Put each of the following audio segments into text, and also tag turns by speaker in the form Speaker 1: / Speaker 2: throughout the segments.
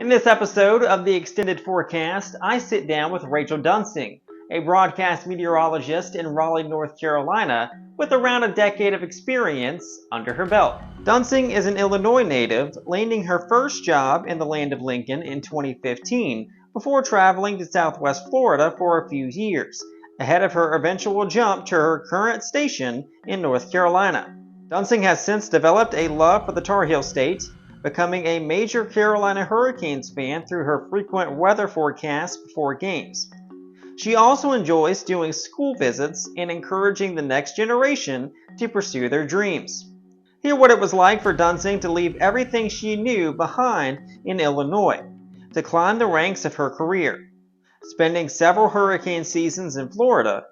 Speaker 1: In this episode of the Extended Forecast, I sit down with Rachel Duensing, a broadcast meteorologist in Raleigh, North Carolina, with around a decade of experience under her belt. Duensing is an Illinois native, landing her first job in the land of Lincoln in 2015 before traveling to Southwest Florida for a few years, ahead of her eventual jump to her current station in North Carolina. Duensing has since developed a love for the Tarheel State, becoming a major Carolina Hurricanes fan through her frequent weather forecasts before games. She also enjoys doing school visits and encouraging the next generation to pursue their dreams. Hear what it was like for Duensing to leave everything she knew behind in Illinois, to climb the ranks of her career, spending several hurricane seasons in Florida,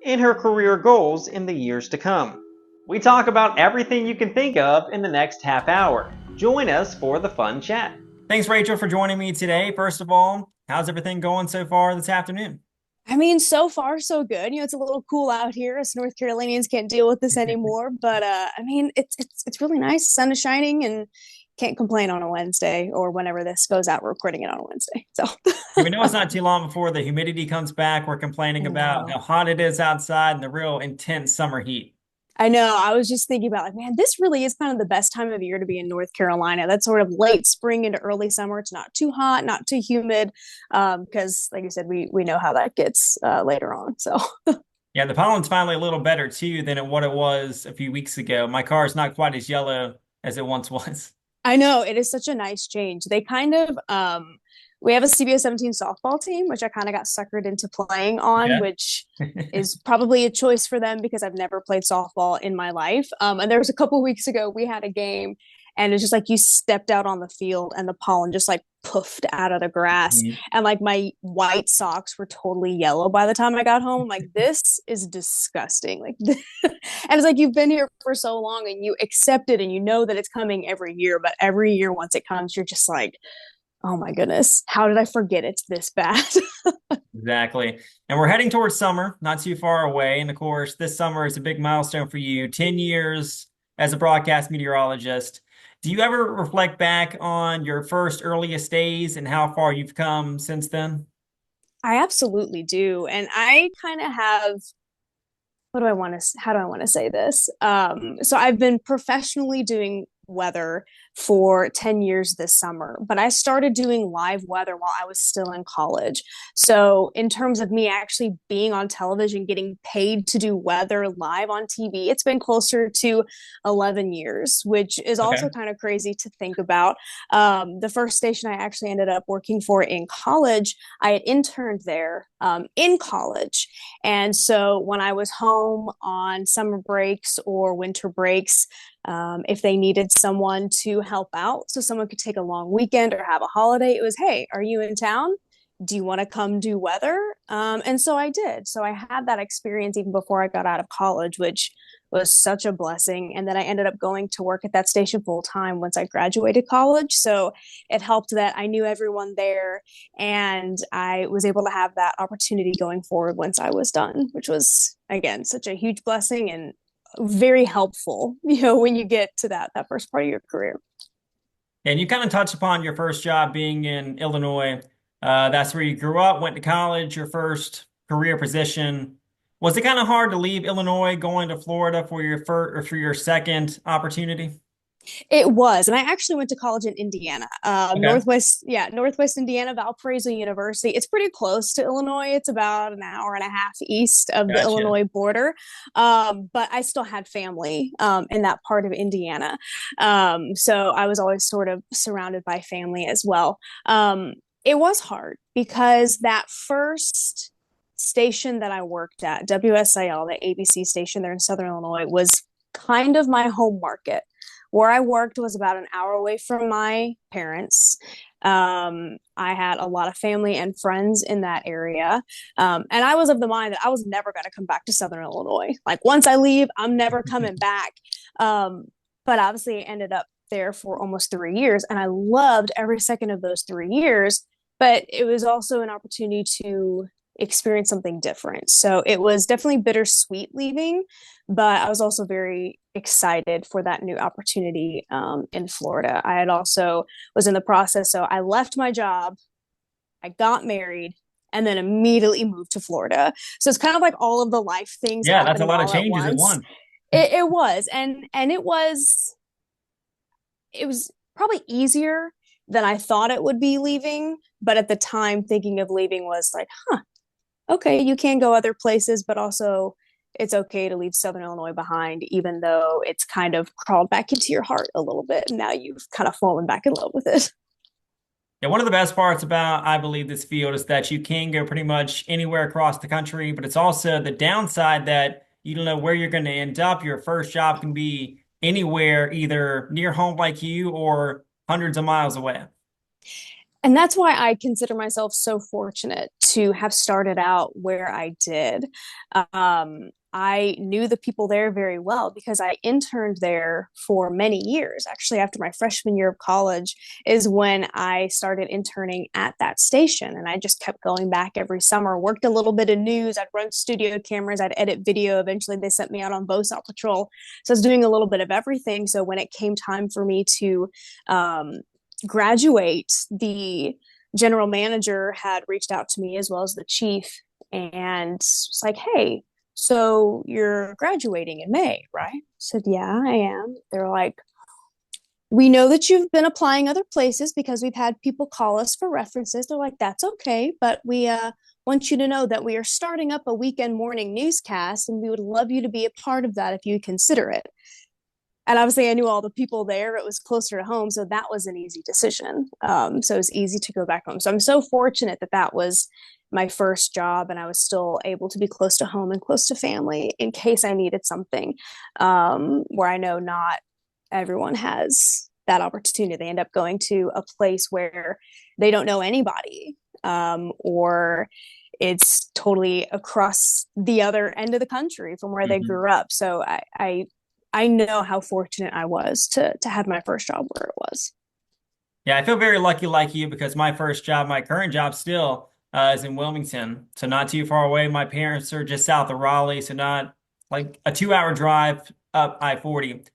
Speaker 1: and her career goals in the years to come. We talk about everything you can think of in the next half hour. Join us for the fun chat. Thanks, Rachel, for joining me today. First of all, how's everything going so far this afternoon?
Speaker 2: I mean, so far so good. It's a little cool out here. Us North Carolinians can't deal with this anymore. But I mean, it's really nice. The sun is shining, and can't complain on a Wednesday or whenever this goes out. We're recording it on a Wednesday. So
Speaker 1: We know it's not too long before the humidity comes back. We're complaining
Speaker 2: I
Speaker 1: about
Speaker 2: know.
Speaker 1: how hot it is outside and the real intense summer heat.
Speaker 2: I know. I was just thinking about like, man, this really is kind of the best time of year to be in North Carolina. That's sort of late spring into early summer. It's not too hot, not too humid. Because like you said, we know how that gets later on. So
Speaker 1: Yeah, the pollen's finally a little better too than what it was a few weeks ago. My car is not quite as yellow as it once was.
Speaker 2: I know it is such a nice change. They kind of we have a CBS 17 softball team, which I kind of got suckered into playing on,
Speaker 1: Okay.
Speaker 2: which is probably a choice for them because I've never played softball in my life. And there was a couple weeks ago we had a game, and it's just like you stepped out on the field and the pollen just like poofed out of the grass,
Speaker 1: Mhm.
Speaker 2: and like my white socks were totally yellow by the time I got home. I'm like, this is disgusting. Like, and it's like you've been here for so long and you accept it and you know that it's coming every year, but every year once it comes, you're just like, oh my goodness, how did I forget it's this bad?
Speaker 1: Exactly. And we're heading towards summer, not too far away. And of course, this summer is a big milestone for you, 10 years as a broadcast meteorologist. Do you ever reflect back on your first earliest days and how far you've come since then?
Speaker 2: I absolutely do. And I kind of have, what do I want to, how do I want to say this? So I've been professionally doing weather for 10 years this summer, but I started doing live weather while I was still in college. So in terms of me actually being on television, getting paid to do weather live on TV, it's been closer to 11 years, which is also
Speaker 1: Okay.
Speaker 2: kind of crazy to think about. The first station I actually ended up working for in college, I had interned there in college. And so when I was home on summer breaks or winter breaks, if they needed someone to help out, so someone could take a long weekend or have a holiday, it was, hey, are you in town? Do you want to come do weather? And so I did. So I had that experience even before I got out of college, which was such a blessing. And then I ended up going to work at that station full time once I graduated college. So it helped that I knew everyone there, and I was able to have that opportunity going forward once I was done, which was, again, such a huge blessing and very helpful, when you get to that first part of your career.
Speaker 1: And you kind of touched upon your first job being in Illinois. That's where you grew up, went to college, your first career position. Was it kind of hard to leave Illinois going to Florida for your first or for your second opportunity?
Speaker 2: It was, and I actually went to college in Indiana,
Speaker 1: Okay.
Speaker 2: Northwest, yeah, Northwest Indiana, Valparaiso University. It's pretty close to Illinois. It's about an hour and a half east of the
Speaker 1: Gotcha.
Speaker 2: Illinois border, but I still had family in that part of Indiana, so I was always sort of surrounded by family as well. It was hard because that first station that I worked at, WSIL, the ABC station there in Southern Illinois, was kind of my home market. Where I worked was about an hour away from my parents. I had a lot of family and friends in that area. And I was of the mind that I was never going to come back to Southern Illinois. Like, once I leave, I'm never coming back. Um, but obviously, I ended up there for almost 3 years, and I loved every second of those 3 years. But it was also an opportunity to experience something different. So it was definitely bittersweet leaving, but I was also very excited for that new opportunity in Florida. I had also was in the process, so I left my job, I got married, and then immediately moved to Florida. So it's kind of like all of the life things
Speaker 1: Yeah, that's a
Speaker 2: happening
Speaker 1: lot of
Speaker 2: all at
Speaker 1: changes at
Speaker 2: once.
Speaker 1: once.
Speaker 2: It was, and it was probably easier than I thought it would be leaving. But at the time, thinking of leaving was like, huh, okay, you can go other places, but also it's okay to leave Southern Illinois behind, even though it's kind of crawled back into your heart a little bit. And now you've kind of fallen back in love with it.
Speaker 1: Yeah, one of the best parts about, I believe, this field is that you can go pretty much anywhere across the country, but it's also the downside that you don't know where you're going to end up. Your first job can be anywhere, either near home like you or hundreds of miles away.
Speaker 2: And that's why I consider myself so fortunate to have started out where I did. I knew the people there very well because I interned there for many years. Actually, after my freshman year of college is when I started interning at that station. And I just kept going back every summer, worked a little bit of news. I'd run studio cameras, I'd edit video. Eventually, they sent me out on boat patrol. So I was doing a little bit of everything. So when it came time for me to graduate, the general manager had reached out to me as well as the chief and was like, hey, so you're graduating in May, right? I said, yeah, I am. They're like, we know that you've been applying other places because we've had people call us for references. They're like, that's okay, but we want you to know that we are starting up a weekend morning newscast and we would love you to be a part of that if you consider it. And obviously I knew all the people there. It was closer to home, so that was an easy decision. So it was easy to go back home. So I'm so fortunate that that was my first job, and I was still able to be close to home and close to family in case I needed something. Where I know not everyone has that opportunity. They end up going to a place where they don't know anybody, or it's totally across the other end of the country from where they
Speaker 1: Mhm.
Speaker 2: grew up. So I know how fortunate I was to have my first job where it was.
Speaker 1: Yeah, I feel very lucky like you because my first job, my current job still is in Wilmington. So not too far away. My parents are just south of Raleigh, so not like a 2 hour drive up I-40.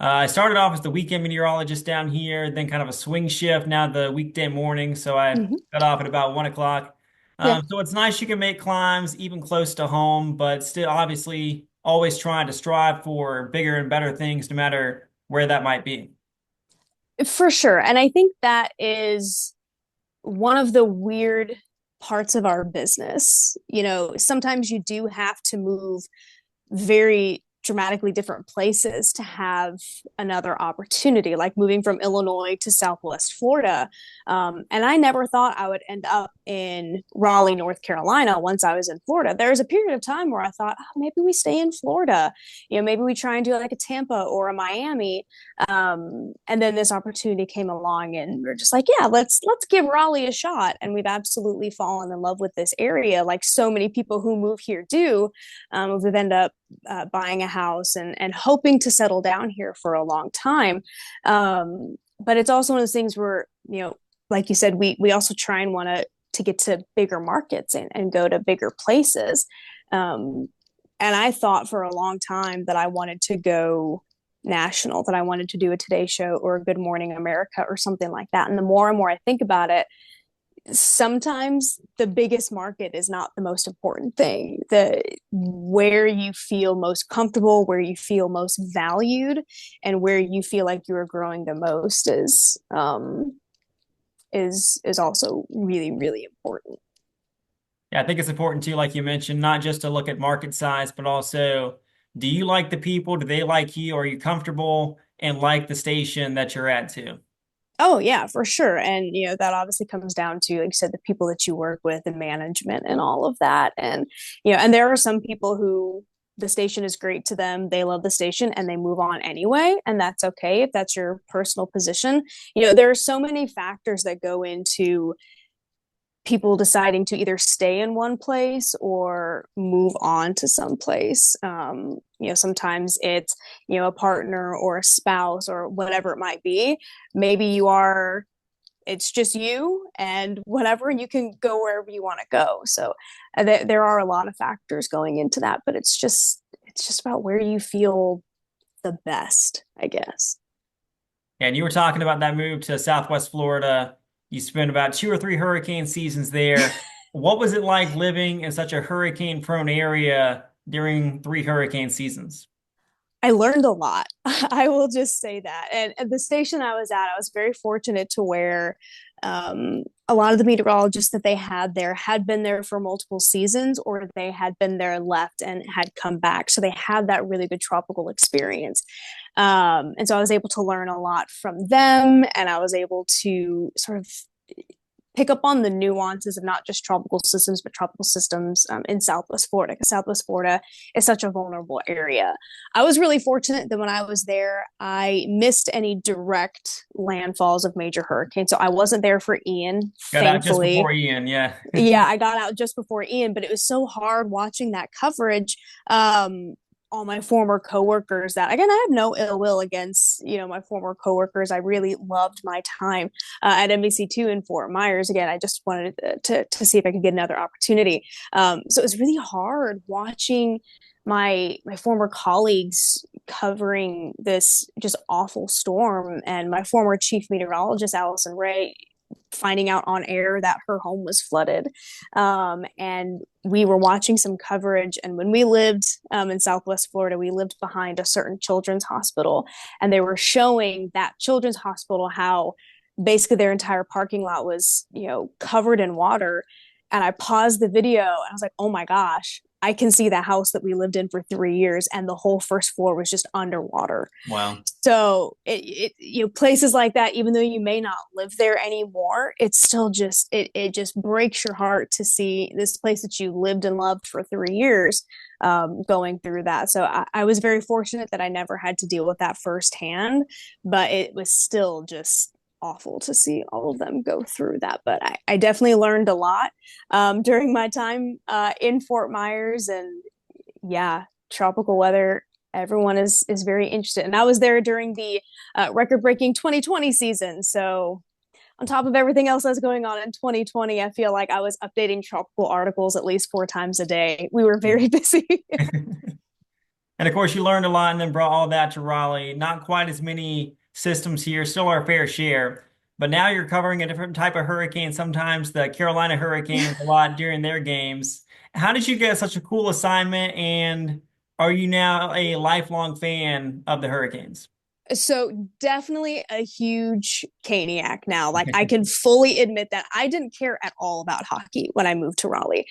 Speaker 1: I started off as the weekend meteorologist down here, then kind of a swing shift, now the weekday morning. So I
Speaker 2: Mm-hmm.
Speaker 1: got off at about 1 o'clock.
Speaker 2: Yeah.
Speaker 1: So it's nice you can make climbs even close to home, but still obviously always trying to strive for bigger and better things, no matter where that might be.
Speaker 2: For sure. And I think that is one of the weird parts of our business. You know, sometimes you do have to move very dramatically different places to have another opportunity, like moving from Illinois to Southwest Florida. And I never thought I would end up in Raleigh, North Carolina once I was in Florida. There was a period of time where I thought, oh, maybe we stay in Florida. You know, maybe we try and do like a Tampa or a Miami. And then this opportunity came along and we're just like, yeah, let's give Raleigh a shot. And we've absolutely fallen in love with this area, like so many people who move here do. We've ended up buying a house and hoping to settle down here for a long time. But it's also one of those things where, you know, like you said, we also try and want to get to bigger markets and go to bigger places. And I thought for a long time that I wanted to go national, that I wanted to do a Today Show or a Good Morning America or something like that. And the more and more I think about it, sometimes the biggest market is not the most important thing. The where you feel most comfortable, where you feel most valued, and where you feel like you are growing the most is also really, really important.
Speaker 1: Yeah, I think it's important too, like you mentioned, not just to look at market size, but also, do you like the people? Do they like you? Are you comfortable and like the station that you're at too?
Speaker 2: Oh yeah, for sure. And you know, that obviously comes down to, like you said, the people that you work with and management and all of that. And you know, and there are some people who the station is great to them, they love the station and they move on anyway, and that's okay if that's your personal position. You know, there are so many factors that go into people deciding to either stay in one place or move on to some place. You know, sometimes it's, you know, a partner or a spouse or whatever it might be. Maybe you are, it's just you and whatever, and you can go wherever you want to go. So there are a lot of factors going into that, but it's just about where you feel the best, I guess.
Speaker 1: And you were talking about that move to Southwest Florida. You spent about 2 or 3 hurricane seasons there. What was it like living in such a hurricane-prone area during 3 hurricane seasons?
Speaker 2: I learned a lot. I will just say that. And at the station I was at, I was very fortunate to where a lot of the meteorologists that they had there had been there for multiple seasons, or they had been there, left, and had come back. So they had that really good tropical experience. And so I was able to learn a lot from them, and I was able to sort of pick up on the nuances of not just tropical systems, but tropical systems in Southwest Florida, because Southwest Florida is such a vulnerable area. I was really fortunate that when I was there, I missed any direct landfalls of major hurricanes. So I wasn't there for Ian,
Speaker 1: Got out just
Speaker 2: thankfully.
Speaker 1: before Ian, yeah.
Speaker 2: Yeah, I got out just before Ian, but it was so hard watching that coverage. All my former coworkers that, again, I have no ill will against, my former coworkers. I really loved my time at NBC2 in Fort Myers. Again, I just wanted to see if I could get another opportunity. So it was really hard watching my former colleagues covering this just awful storm, and my former chief meteorologist, Allison Ray, finding out on air that her home was flooded. And we were watching some coverage. And when we lived in Southwest Florida, we lived behind a certain children's hospital. And they were showing that children's hospital how basically their entire parking lot was, covered in water. And I paused the video and I was like, oh my gosh, I can see the house that we lived in for 3 years, and the whole first floor was just underwater.
Speaker 1: Wow.
Speaker 2: So places like that, even though you may not live there anymore, it's still just it just breaks your heart to see this place that you lived and loved for 3 years going through that. So I was very fortunate that I never had to deal with that firsthand, but it was still just awful to see all of them go through that. But I definitely learned a lot during my time in Fort Myers. And yeah, tropical weather, everyone is very interested. And I was there during the record-breaking 2020 season. So on top of everything else that's going on in 2020, I feel like I was updating tropical articles at least 4 times a day. We were very busy.
Speaker 1: And of course, you learned a lot and then brought all that to Raleigh. Not quite as many systems here, still our fair share. But now you're covering a different type of hurricane, sometimes the Carolina Hurricanes a lot during their games. How did you get such a cool assignment? And are you now a lifelong fan of the Hurricanes?
Speaker 2: So definitely a huge Caniac now. Like, I can fully admit that I didn't care at all about hockey when I moved to Raleigh.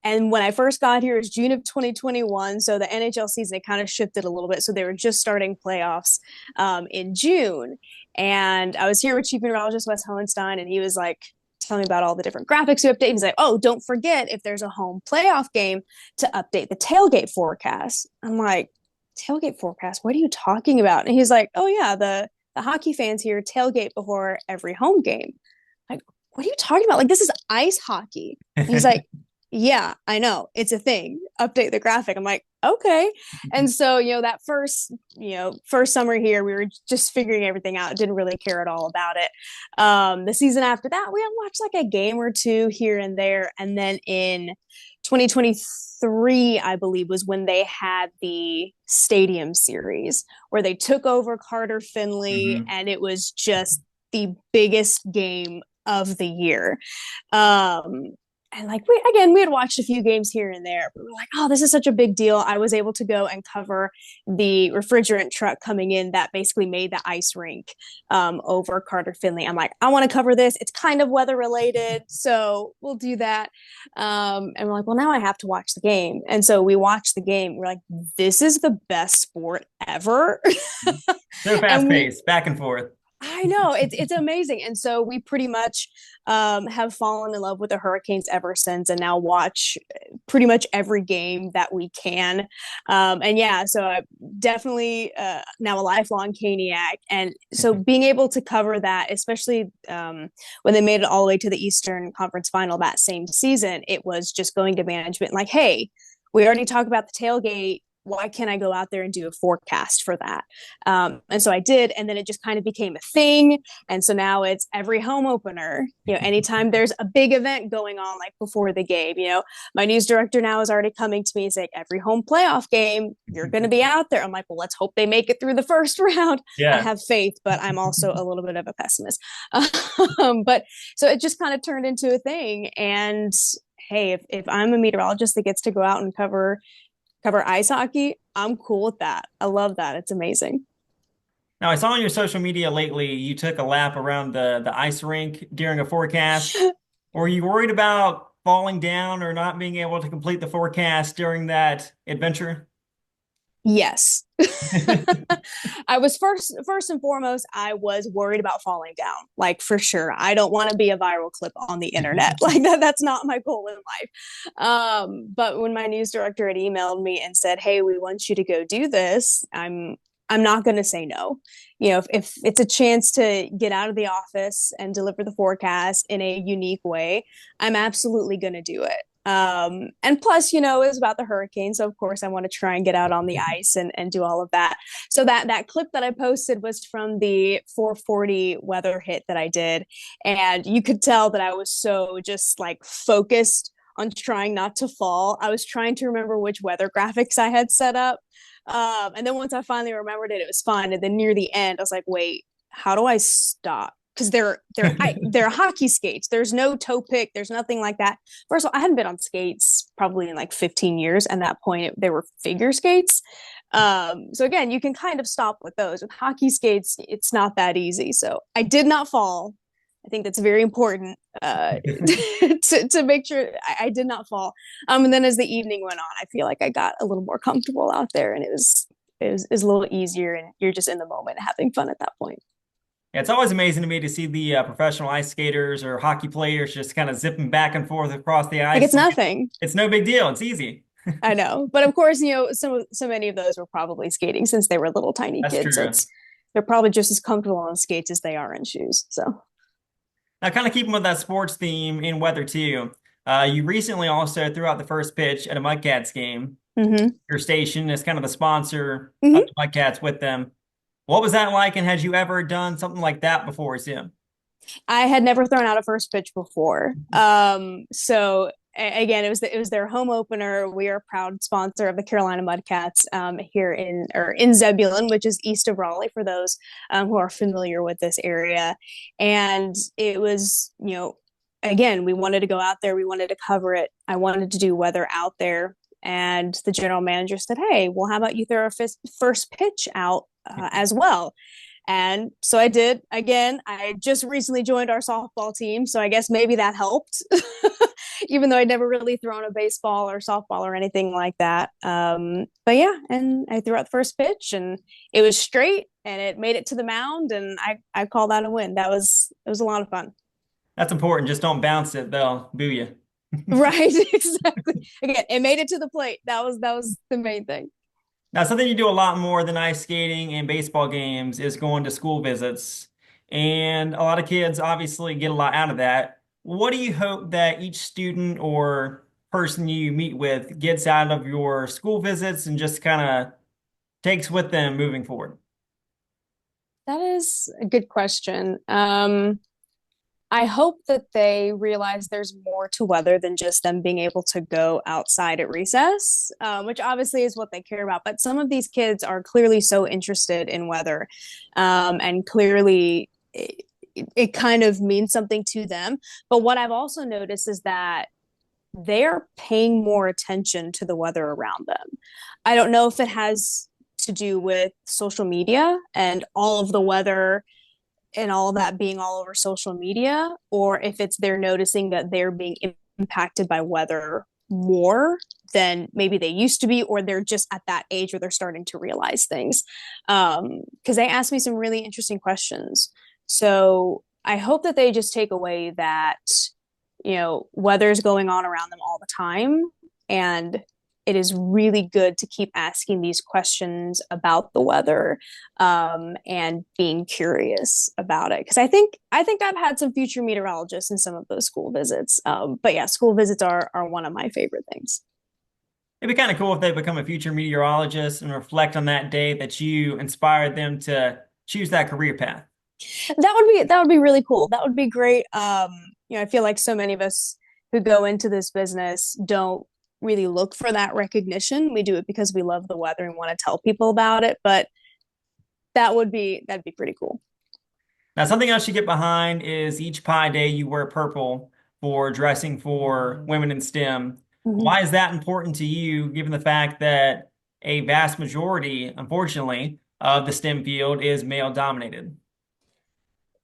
Speaker 2: And when I first got here, it was June of 2021. So the NHL season, it kind of shifted a little bit. So they were just starting playoffs in June. And I was here with Chief Meteorologist Wes Hohenstein, and he was like telling me about all the different graphics we update. He's like, oh, don't forget, if there's a home playoff game, to update the tailgate forecast. I'm like, tailgate forecast? What are you talking about? And he's like, oh yeah, the hockey fans here tailgate before every home game. Like, what are you talking about? Like, this is ice hockey. And he's like, yeah, I know, it's a thing. Update the graphic. I'm like, okay. And so, that first summer here, we were just figuring everything out. Didn't really care at all about it. The season after that, we had watched like a game or two here and there. And then in 2023, I believe, was when they had the Stadium Series, where they took over Carter Finley, and it was just the biggest game of the year. And like we had watched a few games here and there, but we were like, oh, this is such a big deal. I was able to go and cover the refrigerant truck coming in that basically made the ice rink over Carter Finley. I'm like, I want to cover this. It's kind of weather related, so we'll do that. And we're like, well, now I have to watch the game. And so we watched the game. We're like, this is the best sport ever.
Speaker 1: So fast paced, back and forth.
Speaker 2: I know, it's amazing. And so we pretty much have fallen in love with the Hurricanes ever since, and now watch pretty much every game that we can. And yeah, so I'm definitely now a lifelong Caniac. And so being able to cover that, especially when they made it all the way to the Eastern Conference Final that same season, it was just going to management like, hey, we already talked about the tailgate why can't I go out there and do a forecast for that? And so I did, and then it just kind of became a thing. And so now it's every home opener, anytime there's a big event going on, like before the game, my news director now is already coming to me saying, every home playoff game, you're going to be out there. I'm like, well, let's hope they make it through the first round. I
Speaker 1: Yeah.
Speaker 2: have faith, but I'm also a little bit of a pessimist. But so it just kind of turned into a thing. And hey, if I'm a meteorologist that gets to go out and cover ice hockey, I'm cool with that. I love that. It's amazing.
Speaker 1: Now, I saw on your social media lately you took a lap around the ice rink during a forecast. Were you worried about falling down or not being able to complete the forecast during that adventure?
Speaker 2: Yes. I was first and foremost, I was worried about falling down, like for sure. I don't want to be a viral clip on the internet. Like that's not my goal in life. But when my news director had emailed me and said, "Hey, we want you to go do this," I'm not going to say no. If it's a chance to get out of the office and deliver the forecast in a unique way, I'm absolutely going to do it. And plus, it was about the hurricane. So of course I want to try and get out on the ice and do all of that. So that clip that I posted was from the 440 weather hit that I did. And you could tell that I was so just like focused on trying not to fall. I was trying to remember which weather graphics I had set up. And then once I finally remembered it, it was fine. And then near the end, I was like, wait, how do I stop? Because they're hockey skates. There's no toe pick. There's nothing like that. First of all, I hadn't been on skates probably in like 15 years. And at that point, they were figure skates. So again, you can kind of stop with those. With hockey skates, it's not that easy. So I did not fall. I think that's very important to make sure I did not fall. And then as the evening went on, I feel like I got a little more comfortable out there, and it was a little easier, and you're just in the moment having fun at that point.
Speaker 1: Yeah, it's always amazing to me to see the professional ice skaters or hockey players just kind of zipping back and forth across the
Speaker 2: Like
Speaker 1: ice.
Speaker 2: it's nothing.
Speaker 1: It's no big deal. It's easy.
Speaker 2: I know, but of course, so many of those were probably skating since they were little tiny
Speaker 1: That's
Speaker 2: kids. So
Speaker 1: true.
Speaker 2: they're probably just as comfortable on skates as they are in shoes. So
Speaker 1: Now, kind of keeping with that sports theme in weather too. You recently also threw out the first pitch at a Mudcats game.
Speaker 2: mm-hmm.
Speaker 1: Your station is kind of the sponsor of
Speaker 2: Mm-hmm.
Speaker 1: the Mudcats with them. What was that like, and had you ever done something like that before, Sim?
Speaker 2: I had never thrown out a first pitch before. So again, it was their home opener. We are a proud sponsor of the Carolina Mudcats here in Zebulon, which is east of Raleigh, for those who are familiar with this area. And it was, again, we wanted to go out there. We wanted to cover it. I wanted to do weather out there. And the general manager said, "Hey, well, how about you throw a first pitch out as well?" And so I did. Again, I just recently joined our softball team, so I guess maybe that helped, even though I'd never really thrown a baseball or softball or anything like that. But yeah, and I threw out the first pitch, and it was straight, and it made it to the mound, and I call that a win. It was a lot of fun.
Speaker 1: That's important. Just don't bounce it. They'll boo you.
Speaker 2: Right, exactly. Again, it made it to the plate. That was the main thing.
Speaker 1: Now, something you do a lot more than ice skating and baseball games is going to school visits. And a lot of kids obviously get a lot out of that. What do you hope that each student or person you meet with gets out of your school visits and just kind of takes with them moving forward?
Speaker 2: That is a good question. I hope that they realize there's more to weather than just them being able to go outside at recess, which obviously is what they care about. But some of these kids are clearly so interested in weather, and clearly it kind of means something to them. But what I've also noticed is that they're paying more attention to the weather around them. I don't know if it has to do with social media and all of the weather and all of that being all over social media, or if it's they're noticing that they're being impacted by weather more than maybe they used to be, or they're just at that age where they're starting to realize things. Because they asked me some really interesting questions. So I hope that they just take away that, weather's going on around them all the time. And it is really good to keep asking these questions about the weather, and being curious about it. Because I think I've had some future meteorologists in some of those school visits. But yeah, school visits are one of my favorite things.
Speaker 1: It'd be kind of cool if they become a future meteorologist and reflect on that day that you inspired them to choose that career path.
Speaker 2: That would be really cool. That would be great. I feel like so many of us who go into this business don't really look for that recognition. We do it because we love the weather and want to tell people about it, but that'd be pretty cool.
Speaker 1: Now, something else you get behind is each Pi Day you wear purple for dressing for women in STEM.
Speaker 2: Mhm.
Speaker 1: Why is that important to you, given the fact that a vast majority, unfortunately, of the STEM field is male dominated?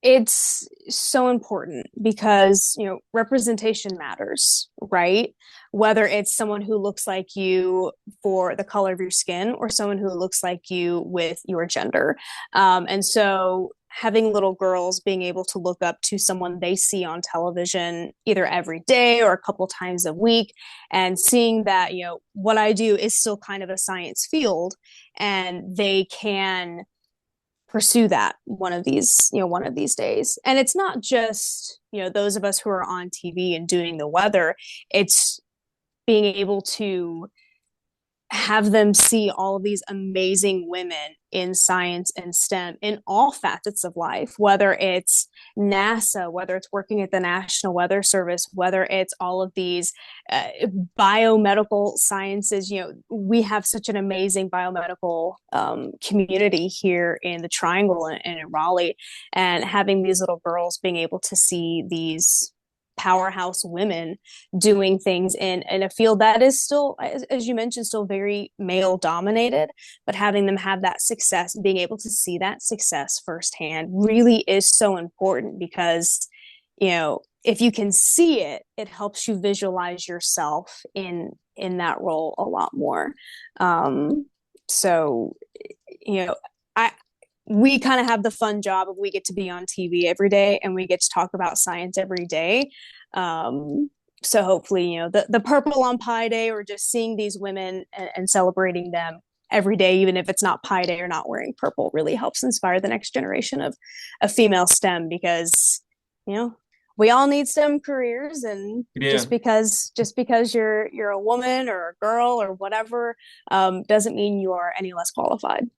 Speaker 2: It's so important because, representation matters, right? Whether it's someone who looks like you for the color of your skin or someone who looks like you with your gender. And so having little girls being able to look up to someone they see on television either every day or a couple times a week and seeing that, what I do is still kind of a science field and they can pursue that one of these days. And it's not just those of us who are on TV and doing the weather. It's being able to have them see all of these amazing women in science and STEM in all facets of life, whether it's NASA, whether it's working at the National Weather Service, whether it's all of these biomedical sciences. We have such an amazing biomedical community here in the Triangle and in Raleigh, and having these little girls being able to see these powerhouse women doing things in a field that is still, as you mentioned, still very male dominated, but having them have that success, being able to see that success firsthand really is so important because, if you can see it, it helps you visualize yourself in that role a lot more. So, I we kind of have the fun job of we get to be on TV every day and we get to talk about science every day. Um, so hopefully, the purple on Pi Day or just seeing these women and celebrating them every day, even if it's not Pi Day or not wearing purple, really helps inspire the next generation of female STEM because, you know, we all need STEM careers, and
Speaker 1: Yeah.
Speaker 2: just because you're a woman or a girl or whatever doesn't mean you are any less qualified.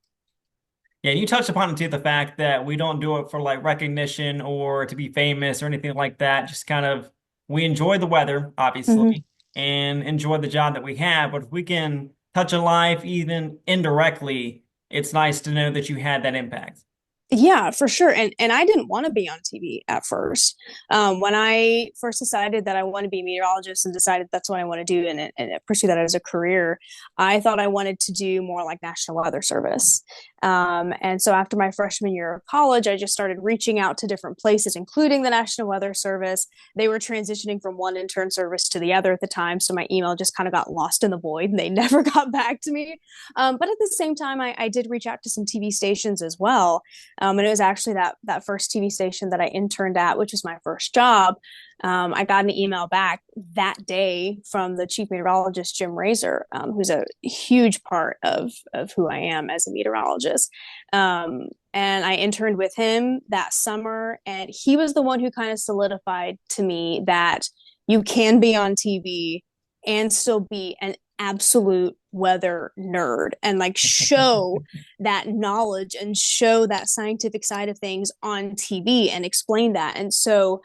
Speaker 1: Yeah, you touched upon it too, the fact that we don't do it for like recognition or to be famous or anything like that. Just kind of we enjoy the weather,
Speaker 2: Mm-hmm.
Speaker 1: obviously, and enjoy the job that we have. But if we can touch a life even indirectly, it's nice to know that you had that impact.
Speaker 2: Yeah, for sure. And I didn't want to be on TV at first. When I first decided that I want to be a meteorologist and decided that's what I want to do and pursue that as a career, I thought I wanted to do more like National Weather Service. And so after my freshman year of college, I just started reaching out to different places, including the National Weather Service. They were transitioning from one intern service to the other at the time, so my email just kind of got lost in the void, and they never got back to me. But at the same time, I did reach out to some TV stations as well, and it was actually that first TV station that I interned at, which was my first job. I got an email back that day from the chief meteorologist, Jim Razor, who's a huge part of who I am as a meteorologist. And I interned with him that summer, and he was the one who kind of solidified to me that you can be on TV and still be an absolute weather nerd and like show that knowledge and show that scientific side of things on TV and explain that. And so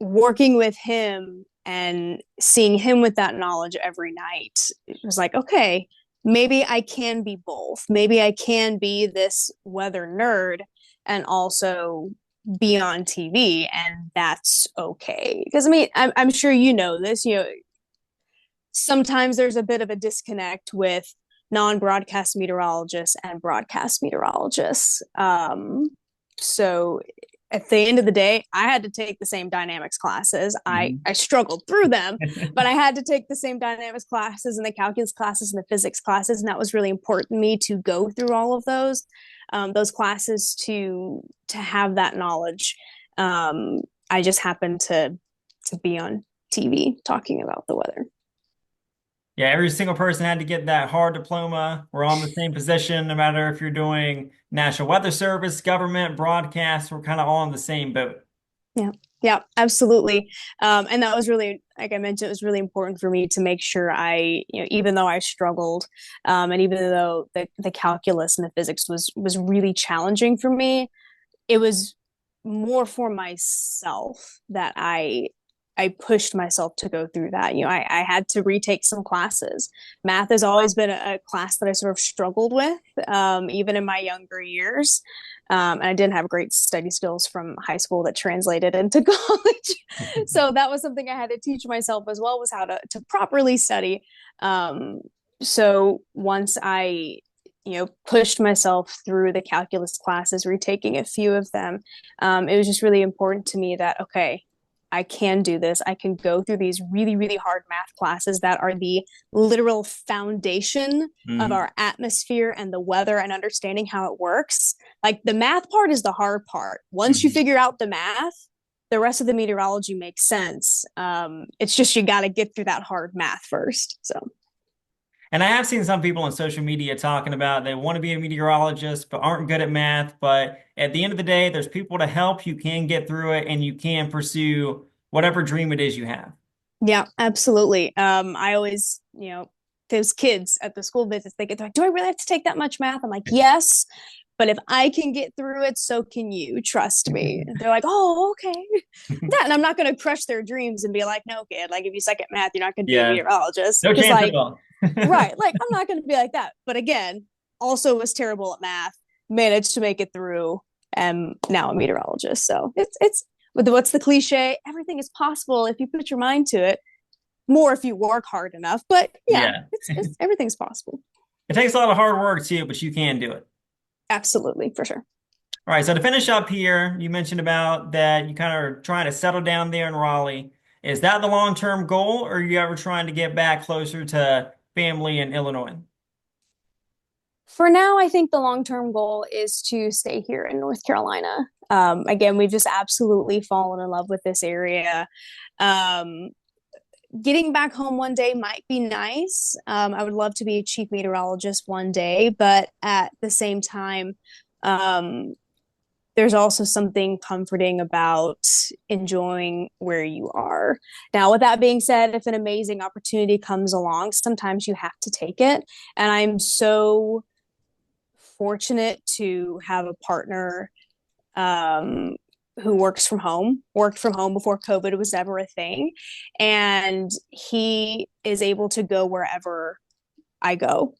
Speaker 2: working with him and seeing him with that knowledge every night, it was like, okay, maybe I can be both. Maybe I can be this weather nerd and also be on TV, and that's okay. Because I mean, I'm sure you know this. Sometimes there's a bit of a disconnect with non-broadcast meteorologists and broadcast meteorologists. So at the end of the day, I had to take the same dynamics classes. I,
Speaker 1: Mhm.
Speaker 2: I struggled through them, but I had to take the same dynamics classes and the calculus classes and the physics classes. And that was really important to me to go through all of those classes to have that knowledge. I just happened to be on TV talking about the weather.
Speaker 1: Yeah, every single person had to get that hard diploma. We're all in the same position, no matter if you're doing National Weather Service, government, broadcast, we're kind of all in the same boat.
Speaker 2: Yeah. Yeah, absolutely. And that was really, like I mentioned, it was really important for me to make sure even though I struggled, and even though the calculus and the physics was really challenging for me, it was more for myself that I pushed myself to go through that. I had to retake some classes. Math has always been a class that I sort of struggled with, even in my younger years. And I didn't have great study skills from high school that translated into college. So that was something I had to teach myself as well, was how to properly study. Um, so once I pushed myself through the calculus classes, retaking a few of them, it was just really important to me that, okay, I can do this. I can go through these really, really hard math classes that are the literal foundation of
Speaker 1: Mhm.
Speaker 2: our atmosphere and the weather and understanding how it works. Like the math part is the hard part. Once you
Speaker 1: Mhm.
Speaker 2: figure out the math, the rest of the meteorology makes sense. It's just you got to get through that hard math first. So
Speaker 1: And I have seen some people on social media talking about they want to be a meteorologist but aren't good at math. But at the end of the day, there's people to help. You can get through it and you can pursue whatever dream it is you have.
Speaker 2: yeah, absolutely. I always, those kids at the school visits, they get like, do I really have to take that much math? I'm like, yes, but if I can get through it, so can you. Trust me. They're like, oh, okay. That, and I'm not going to crush their dreams and be like, no, kid, like if you suck at math, you're not going to be a
Speaker 1: Yeah,
Speaker 2: meteorologist.
Speaker 1: no
Speaker 2: Because,
Speaker 1: chance at
Speaker 2: like,
Speaker 1: all.
Speaker 2: right, like I'm not going to be like that. But again, also was terrible at math, managed to make it through, and now a meteorologist. So it's what's the cliche? Everything is possible if you put your mind to it. More if you work hard enough. But yeah,
Speaker 1: Yeah.
Speaker 2: it's everything's possible.
Speaker 1: It takes a lot of hard work too, but you can do it.
Speaker 2: Absolutely, for sure.
Speaker 1: All right, so to finish up here, you mentioned about that you kind of are trying to settle down there in Raleigh. Is that the long-term goal, or are you ever trying to get back closer to family in Illinois?
Speaker 2: For now, I think the long term goal is to stay here in North Carolina. Again, we've just absolutely fallen in love with this area. Um, Getting back home one day might be nice. I would love to be a chief meteorologist one day, but at the same time, um, there's also something comforting about enjoying where you are. Now, with that being said, if an amazing opportunity comes along, sometimes you have to take it. And I'm so fortunate to have a partner um, who worked from home before COVID was ever a thing. And he is able to go wherever I go,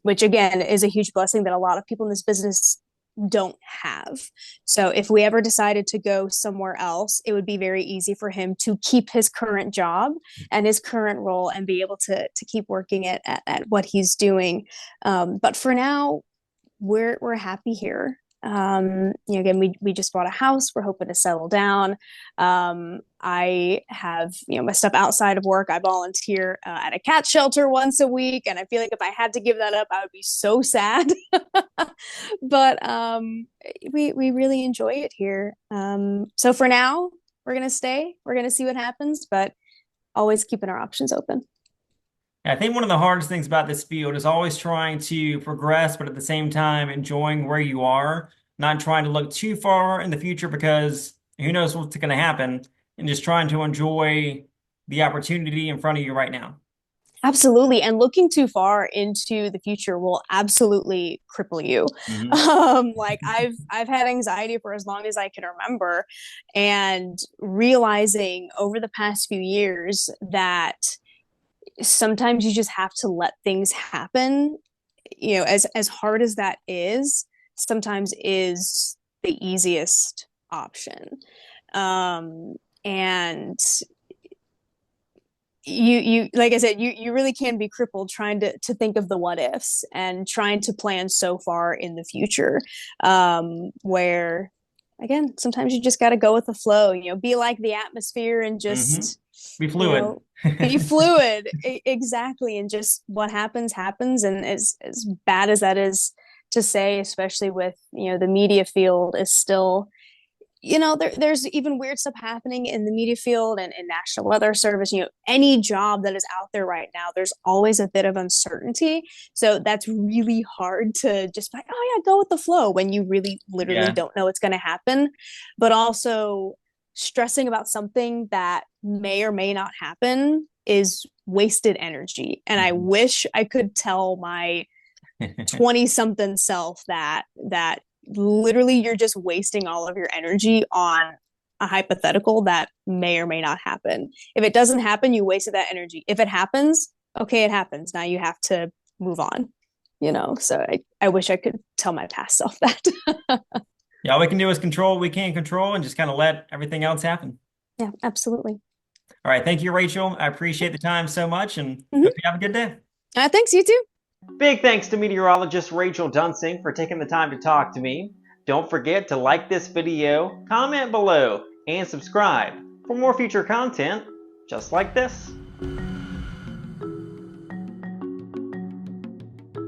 Speaker 2: which again is a huge blessing that a lot of people in this business don't have. So if we ever decided to go somewhere else, it would be very easy for him to keep his current job and his current role and be able to keep working at what he's doing. But for now, we're happy here. Again, we just bought a house. We're hoping to settle down. I have my stuff outside of work. I volunteer at a cat shelter once a week, and I feel like if I had to give that up, I would be so sad. But we really enjoy it here. So for now, we're gonna stay. We're gonna see what happens, but always keeping our options open.
Speaker 1: I think one of the hardest things about this field is always trying to progress, but at the same time enjoying where you are, not trying to look too far in the future because who knows what's going to happen, and just trying to enjoy the opportunity in front of you right now.
Speaker 2: Absolutely. And looking too far into the future will absolutely cripple you.
Speaker 1: Hmm.
Speaker 2: Like I've had anxiety for as long as I can remember, and realizing over the past few years that sometimes you just have to let things happen, as hard as that is, sometimes is the easiest option. Um and you like I said, you really can be crippled trying to think of the what ifs and trying to plan so far in the future, where again sometimes you just got to go with the flow, be like the atmosphere and
Speaker 1: Hmm.
Speaker 2: just
Speaker 1: Be
Speaker 2: you
Speaker 1: fluid.
Speaker 2: know be fluid. Exactly. And just what happens. And as bad as that is to say, especially with the media field is still, there's even weird stuff happening in the media field and in National Weather Service. Any job that is out there right now, there's always a bit of uncertainty. So that's really hard to just like, oh yeah, go with the flow when you really literally
Speaker 1: Yeah.
Speaker 2: don't know what's going to happen. But also stressing about something that may or may not happen is wasted energy. And I wish I could tell my 20 something self that literally you're just wasting all of your energy on a hypothetical that may or may not happen. If it doesn't happen, you wasted that energy. If it happens, okay, it happens. Now you have to move on, So I wish I could tell my past self that.
Speaker 3: Yeah, all we can do is control what we can control and just kind of let everything else happen.
Speaker 2: Yeah, absolutely.
Speaker 3: All right. Thank you, Rachel. I appreciate the time so much and
Speaker 2: Mhm.
Speaker 3: hope you have a good day.
Speaker 2: Thanks, you too.
Speaker 1: Big thanks to meteorologist Rachel Duensing for taking the time to talk to me. Don't forget to like this video, comment below, and subscribe for more future content just like this.